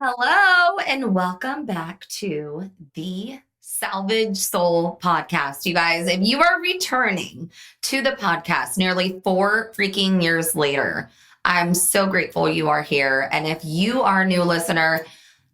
Hello, and welcome back to the Salvage Soul podcast. You guys, if you are returning to the podcast nearly 4 freaking years later, I'm so grateful you are here. And if you are a new listener,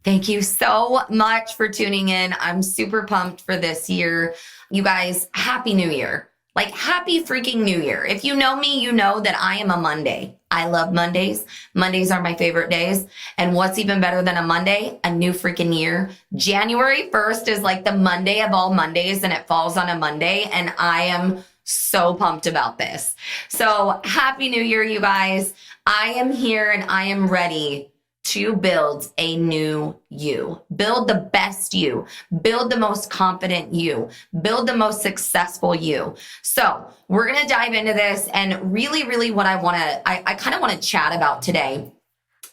thank you so much for tuning in. I'm super pumped for this year. You guys, Happy New Year. Like, happy freaking New Year. If you know me, you know that I am a Monday. I love Mondays. Mondays are my favorite days. And what's even better than a Monday? A new freaking year. January 1st is like the Monday of all Mondays, and it falls on a Monday. And I am so pumped about this. So happy New Year, you guys. I am here and I am ready to build a new you, build the best you, build the most confident you, build the most successful you. So we're going to dive into this, and really what I kind of want to chat about today,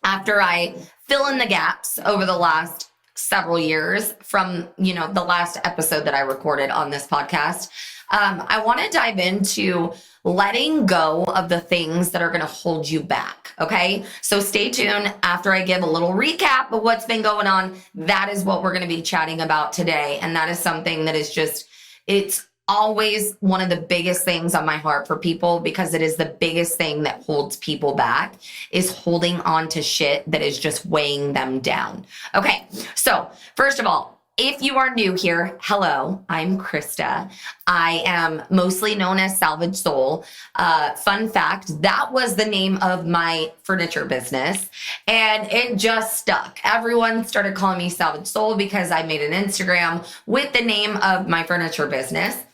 after I fill in the gaps over the last several years from, the last episode that I recorded on this podcast. I want to dive into letting go of the things that are going to hold you back. Okay. So stay tuned. After I give a little recap of what's been going on, that is what we're going to be chatting about today. And that is something that is it's always one of the biggest things on my heart for people, because it is the biggest thing that holds people back, is holding on to shit that is just weighing them down. Okay. So first of all, if you are new here, hello, I'm Krista. I am mostly known as Salvage Soul. Fun fact, that was the name of my furniture business, and it just stuck. Everyone started calling me Salvage Soul because I made an Instagram with the name of my furniture business.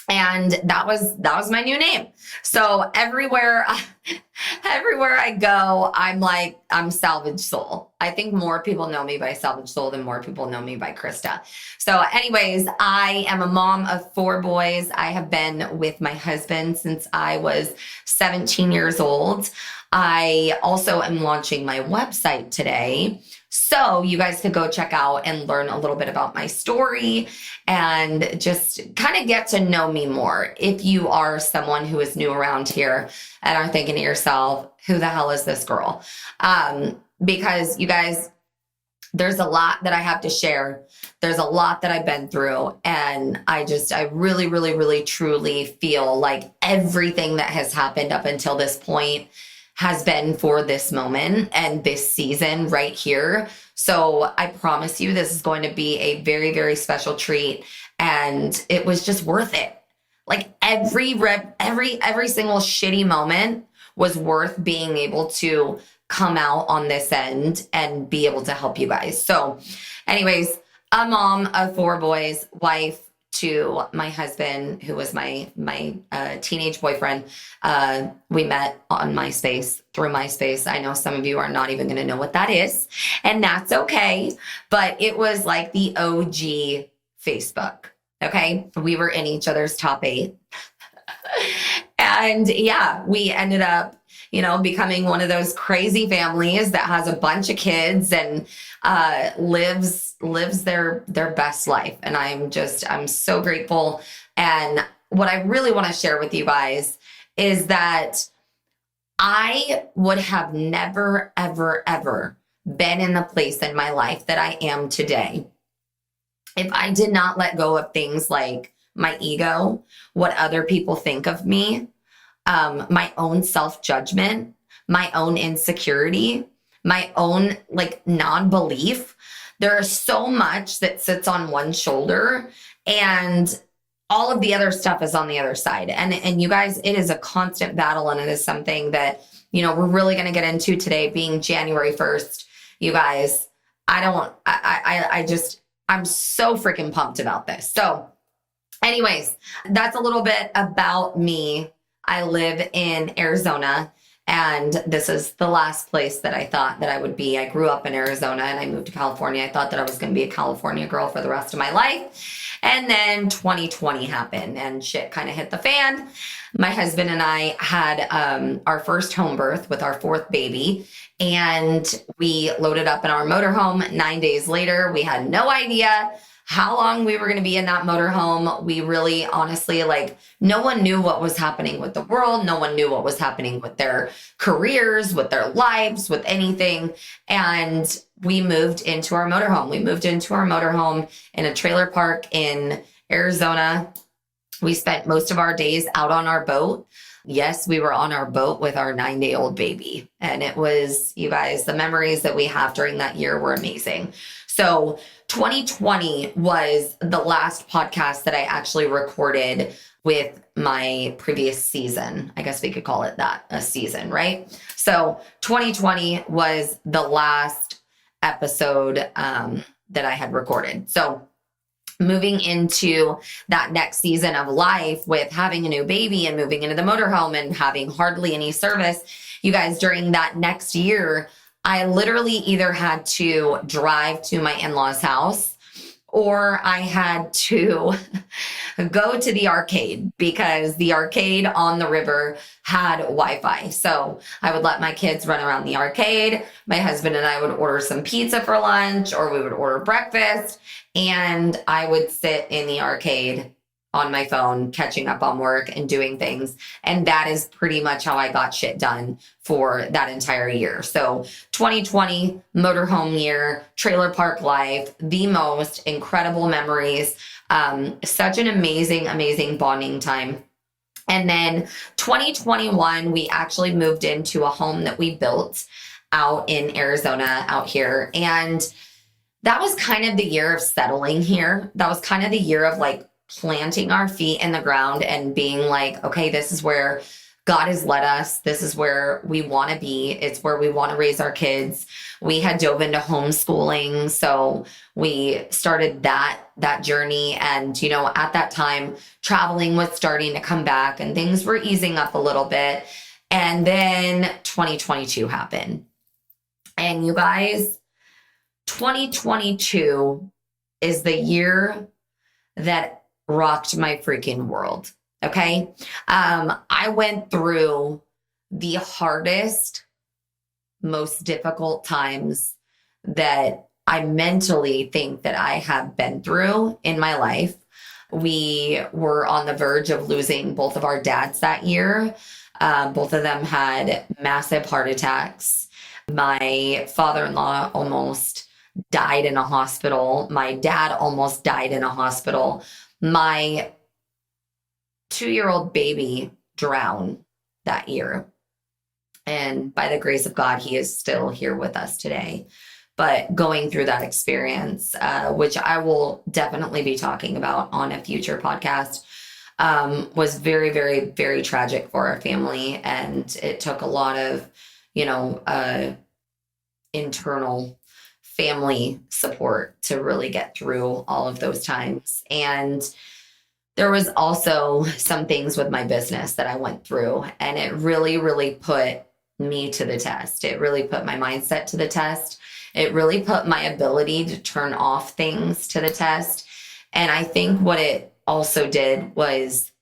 And that was my new name. So everywhere I go, I'm Salvage Soul. I think more people know me by Salvage Soul than more people know me by Krista. So anyways, I am a mom of 4 boys. I have been with my husband since I was 17 years old. I also am launching my website today, so you guys could go check out and learn a little bit about my story and just kind of get to know me more. If you are someone who is new around here and are thinking to yourself, who the hell is this girl? Because you guys, there's a lot that I have to share. There's a lot that I've been through. And I really, truly feel like everything that has happened up until this point has been for this moment and this season right here. So I promise you, this is going to be a very, very special treat. And it was just worth it. Like every single shitty moment was worth being able to come out on this end and be able to help you guys. So anyways, a mom of 4 boys, wife to my husband, who was my teenage boyfriend. We met on through MySpace. I know some of you are not even going to know what that is, and that's okay. But it was like the OG Facebook. Okay. We were in each other's top 8. And yeah, we ended up, becoming one of those crazy families that has a bunch of kids and lives their best life. And I'm so grateful. And what I really want to share with you guys is that I would have never, ever been in the place in my life that I am today if I did not let go of things like my ego, what other people think of me, my own self-judgment, my own insecurity, my own non-belief. There is so much that sits on one shoulder, and all of the other stuff is on the other side. And you guys, it is a constant battle, and it is something that, we're really going to get into today, being January 1st. You guys, I'm so freaking pumped about this. So anyways, that's a little bit about me. I live in Arizona, and this is the last place that I thought that I would be. I grew up in Arizona and I moved to California. I thought that I was going to be a California girl for the rest of my life. And then 2020 happened and shit kind of hit the fan. My husband and I had our first home birth with our 4th baby, and we loaded up in our motorhome. 9 days later, we had no idea how long we were going to be in that motorhome. We really, honestly, like, no one knew what was happening with the world. No one knew what was happening with their careers, with their lives, with anything. And we moved into our motorhome. We moved into our motorhome in a trailer park in Arizona. We spent most of our days out on our boat. Yes, we were on our boat with our 9-day-old baby. And it was, you guys, the memories that we have during that year were amazing. So 2020 was the last podcast that I actually recorded with my previous season. I guess we could call it that, a season, right? So 2020 was the last episode that I had recorded. So moving into that next season of life with having a new baby and moving into the motorhome and having hardly any service, you guys, during that next year, I literally either had to drive to my in-laws' house or I had to go to the arcade because the arcade on the river had Wi-Fi. So I would let my kids run around the arcade. My husband and I would order some pizza for lunch, or we would order breakfast, and I would sit in the arcade on my phone, catching up on work and doing things. And that is pretty much how I got shit done for that entire year. So 2020, motorhome year, trailer park life, the most incredible memories. Such an amazing, amazing bonding time. And then 2021, we actually moved into a home that we built out in Arizona out here. And that was kind of the year of settling here. That was kind of the year of like planting our feet in the ground and being like, okay, this is where God has led us. This is where we want to be. It's where we want to raise our kids. We had dove into homeschooling. So we started that journey. And, you know, at that time, traveling was starting to come back and things were easing up a little bit. And then 2022 happened. And you guys, 2022 is the year that rocked my freaking world. Okay. I went through the hardest, most difficult times that I mentally think that I have been through in my life. We were on the verge of losing both of our dads that year. Both of them had massive heart attacks. My father-in-law almost died in a hospital. My dad almost died in a hospital. My 2-year-old baby drowned that year. And by the grace of God, he is still here with us today. But going through that experience, which I will definitely be talking about on a future podcast, was very, very, very tragic for our family. And it took a lot of, internal family support to really get through all of those times. And there was also some things with my business that I went through, and it really, really put me to the test. It really put my mindset to the test. It really put my ability to turn off things to the test. And I think what it also did was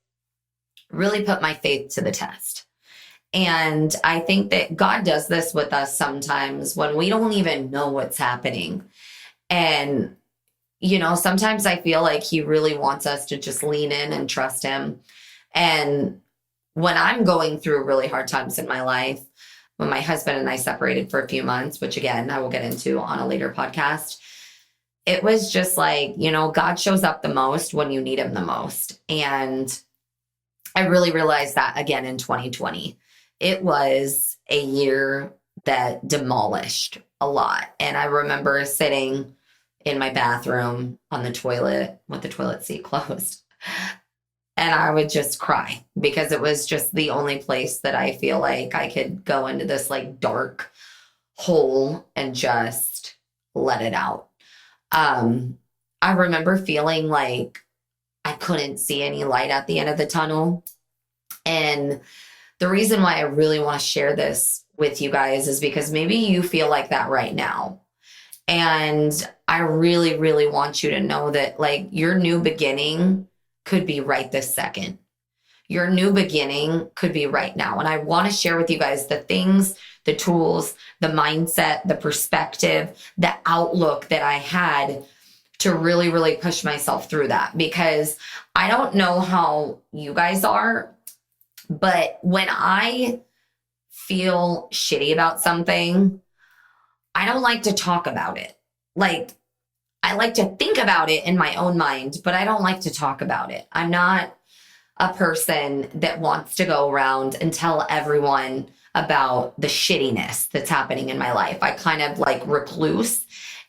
really put my faith to the test. And I think that God does this with us sometimes when we don't even know what's happening. And, sometimes I feel like he really wants us to just lean in and trust him. And when I'm going through really hard times in my life, when my husband and I separated for a few months, which again, I will get into on a later podcast, it was just like, God shows up the most when you need him the most. And I really realized that again in 2020. It was a year that demolished a lot. And I remember sitting in my bathroom on the toilet with the toilet seat closed. And I would just cry because it was just the only place that I feel like I could go into this like dark hole and just let it out. I remember feeling like I couldn't see any light at the end of the tunnel. And the reason why I really want to share this with you guys is because maybe you feel like that right now. And I really, really want you to know that like your new beginning could be right this second. Your new beginning could be right now. And I want to share with you guys the things, the tools, the mindset, the perspective, the outlook that I had to really, really push myself through that, because I don't know how you guys are, but when I feel shitty about something, I don't like to talk about it. Like, I like to think about it in my own mind, but I don't like to talk about it. I'm not a person that wants to go around and tell everyone about the shittiness that's happening in my life. I kind of like recluse,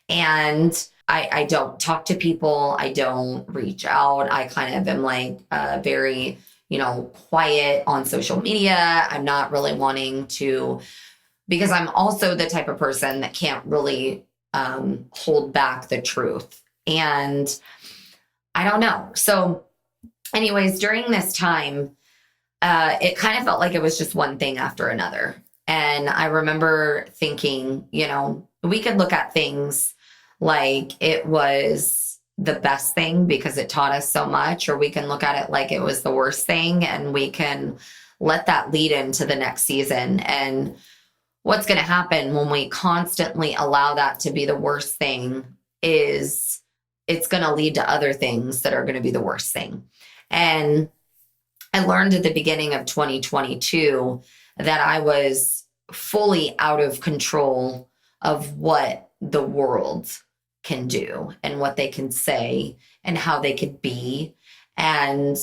and I don't talk to people. I don't reach out. I kind of am like very, quiet on social media. I'm not really wanting to, because I'm also the type of person that can't really hold back the truth. And I don't know. So anyways, during this time, it kind of felt like it was just one thing after another. And I remember thinking, we could look at things like it was the best thing because it taught us so much, or we can look at it like it was the worst thing, and we can let that lead into the next season. And what's going to happen when we constantly allow that to be the worst thing is it's going to lead to other things that are going to be the worst thing. And I learned at the beginning of 2022 that I was fully out of control of what the world can do and what they can say and how they could be. And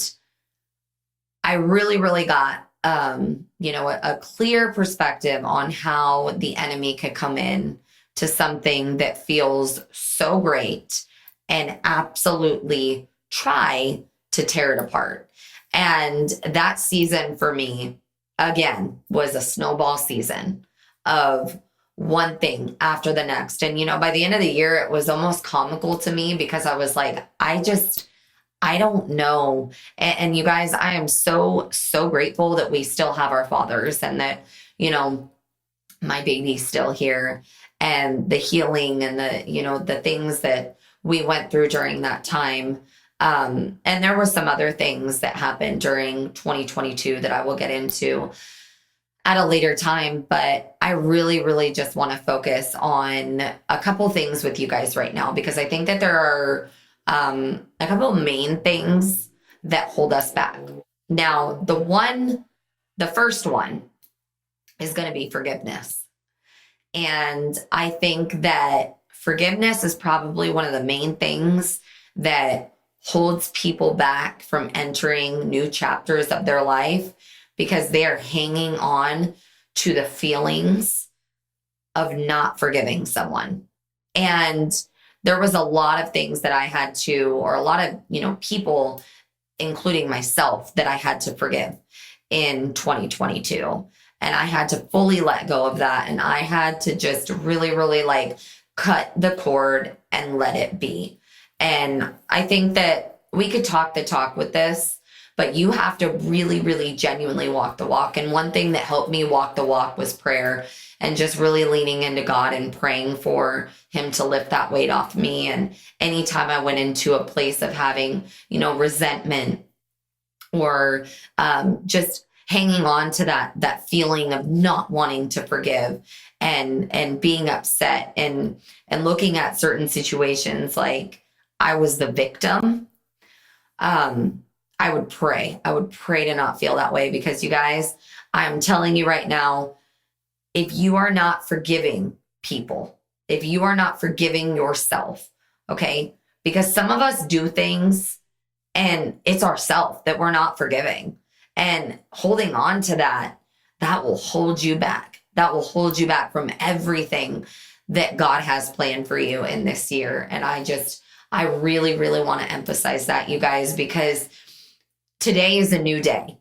I really, really got, a clear perspective on how the enemy could come in to something that feels so great and absolutely try to tear it apart. And that season for me, again, was a snowball season of one thing after the next. And, by the end of the year, it was almost comical to me because I was like, I don't know. And you guys, I am so, so grateful that we still have our fathers, and that, my baby's still here, and the healing and the things that we went through during that time. And there were some other things that happened during 2022 that I will get into at a later time. But I really, really just want to focus on a couple things with you guys right now, because I think that there are a couple of main things that hold us back. Now, the first one is going to be forgiveness. And I think that forgiveness is probably one of the main things that holds people back from entering new chapters of their life, because they are hanging on to the feelings of not forgiving someone. And there was a lot of things that I had to, or a lot of, people, including myself, that I had to forgive in 2022. And I had to fully let go of that. And I had to just really, really like cut the cord and let it be. And I think that we could talk the talk with this, but you have to really, really genuinely walk the walk. And one thing that helped me walk the walk was prayer, and just really leaning into God and praying for him to lift that weight off me. And anytime I went into a place of having, resentment, or just hanging on to that feeling of not wanting to forgive, and being upset, and looking at certain situations like I was the victim, I would pray. I would pray to not feel that way, because you guys, I'm telling you right now, if you are not forgiving people, if you are not forgiving yourself, okay, because some of us do things and it's ourself that we're not forgiving, and holding on to that will hold you back. That will hold you back from everything that God has planned for you in this year. And I really, really want to emphasize that, you guys, because today is a new day,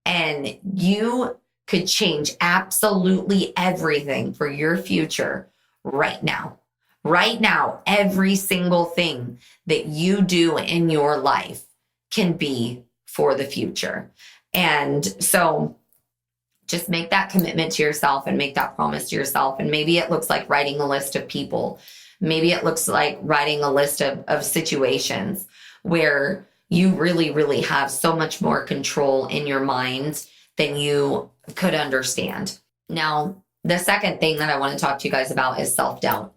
and you could change absolutely everything for your future right now. Right now, every single thing that you do in your life can be for the future. And so just make that commitment to yourself and make that promise to yourself. And maybe it looks like writing a list of people. Maybe it looks like writing a list of situations where you really, really have so much more control in your mind than you could understand. Now, the second thing that I want to talk to you guys about is self-doubt.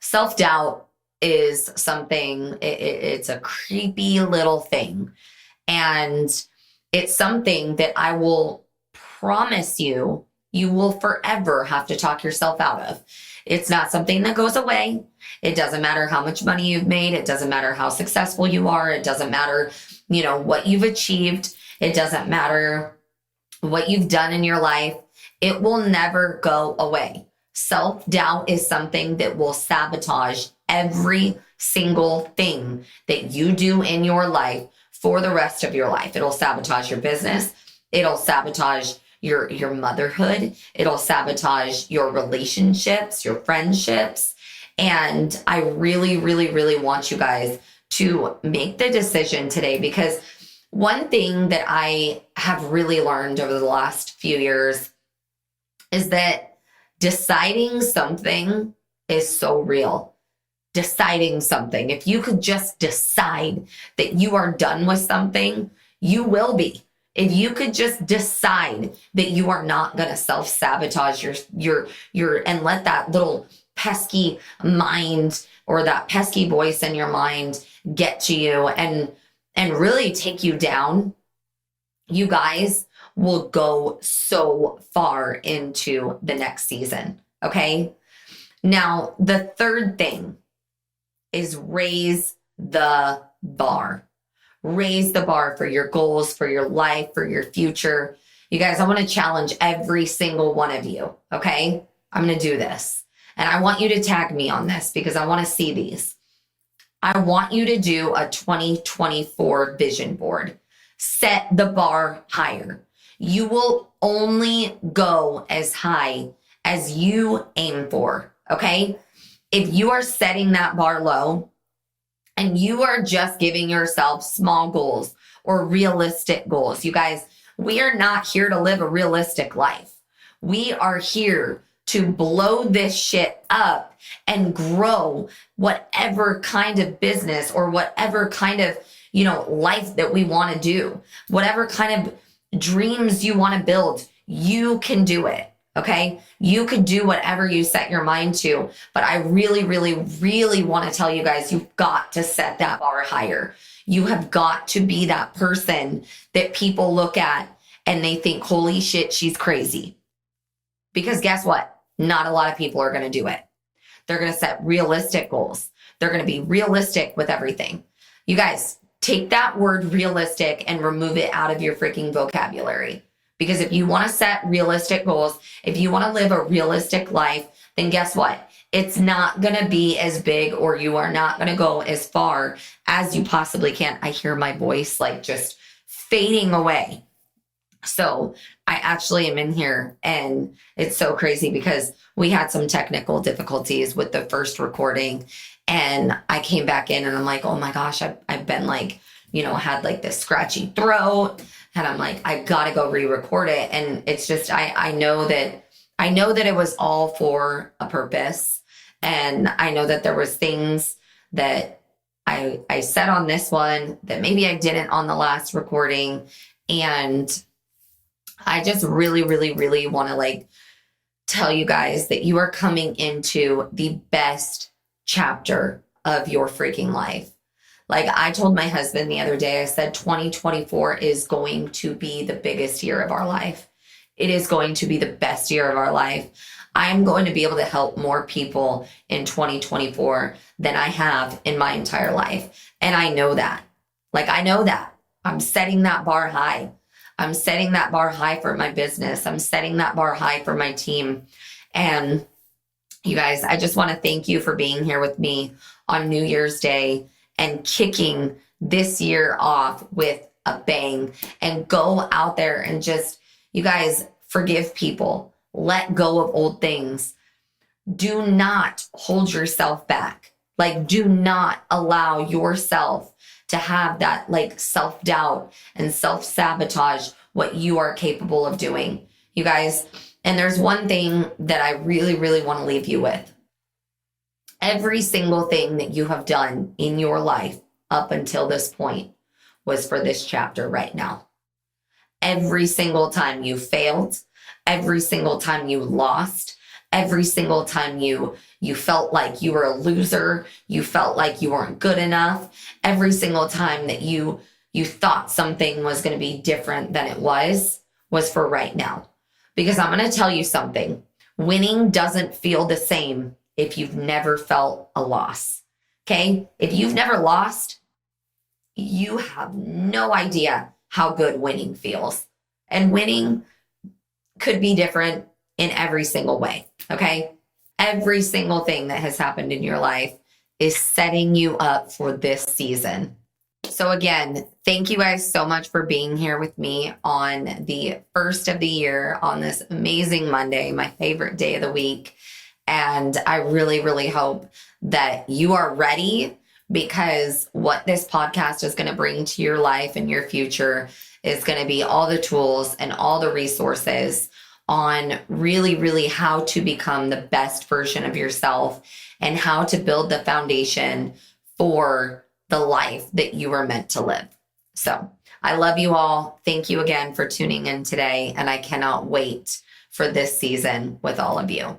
Self-doubt is something, it's a creepy little thing. And it's something that I will promise you, you will forever have to talk yourself out of. It's not something that goes away. It doesn't matter how much money you've made. It doesn't matter how successful you are. It doesn't matter, what you've achieved. It doesn't matter what you've done in your life. It will never go away. Self-doubt is something that will sabotage every single thing that you do in your life for the rest of your life. It'll sabotage your business. It'll sabotage your motherhood. It'll sabotage your relationships, your friendships. And I really, really, really want you guys to make the decision today, because one thing that I have really learned over the last few years is that deciding something is so real. Deciding something. If you could just decide that you are done with something, you will be. If you could just decide that you are not going to self-sabotage your and let that little pesky mind or that pesky voice in your mind get to you and really take you down, you guys will go so far into the next season. Okay. Now, the third thing is raise the bar. Raise the bar for your goals, for your life, for your future. You guys, I want to challenge every single one of you. Okay. I'm going to do this. And I want you to tag me on this because I want to see these. I want you to do a 2024 vision board. Set the bar higher. You will only go as high as you aim for. Okay. If you are setting that bar low and you are just giving yourself small goals or realistic goals, you guys, we are not here to live a realistic life. We are here to blow this shit up and grow whatever kind of business or whatever kind of, life that we want to do, whatever kind of dreams you want to build, you can do it. Okay. You could do whatever you set your mind to, but I really, really, really want to tell you guys, you've got to set that bar higher. You have got to be that person that people look at and they think, holy shit, she's crazy. Because guess what? Not a lot of people are going to do it. They're going to set realistic goals. They're going to be realistic with everything. You guys, take that word realistic and remove it out of your freaking vocabulary. Because if you want to set realistic goals, if you want to live a realistic life, then guess what? It's not going to be as big, or you are not going to go as far as you possibly can. I hear my voice like just fading away. So I actually am in here and it's so crazy because we had some technical difficulties with the first recording, and I came back in and I'm like, oh my gosh, I've been like, had like this scratchy throat. And I'm like, I gotta go re-record it. And it's just, I know that it was all for a purpose. And I know that there was things that I said on this one that maybe I didn't on the last recording. And I just really, really, really want to tell you guys that you are coming into the best chapter of your freaking life. I told my husband the other day, I said, 2024 is going to be the biggest year of our life. It is going to be the best year of our life. I'm going to be able to help more people in 2024 than I have in my entire life. And I know that. I know that. I'm setting that bar high. I'm setting that bar high for my business. I'm setting that bar high for my team. And you guys, I just want to thank you for being here with me on New Year's Day and kicking this year off with a bang, and go out there and just, you guys, forgive people. Let go of old things. Do not hold yourself back. Do not allow yourself to have that self-doubt and self-sabotage what you are capable of doing, you guys. And there's one thing that I really, really want to leave you with. Every single thing that you have done in your life up until this point was for this chapter right now. Every single time you failed, every single time you lost, Every single time you felt like you were a loser, you felt like you weren't good enough, every single time that you thought something was going to be different than it was for right now. Because I'm going to tell you something. Winning doesn't feel the same if you've never felt a loss. Okay? If you've never lost, you have no idea how good winning feels. And winning could be different in every single way. Okay? Every single thing that has happened in your life is setting you up for this season. So again, thank you guys so much for being here with me on the first of the year on this amazing Monday, my favorite day of the week. And I really, really hope that you are ready, because what this podcast is going to bring to your life and your future is going to be all the tools and all the resources on really, really how to become the best version of yourself and how to build the foundation for the life that you were meant to live. So I love you all. Thank you again for tuning in today. And I cannot wait for this season with all of you.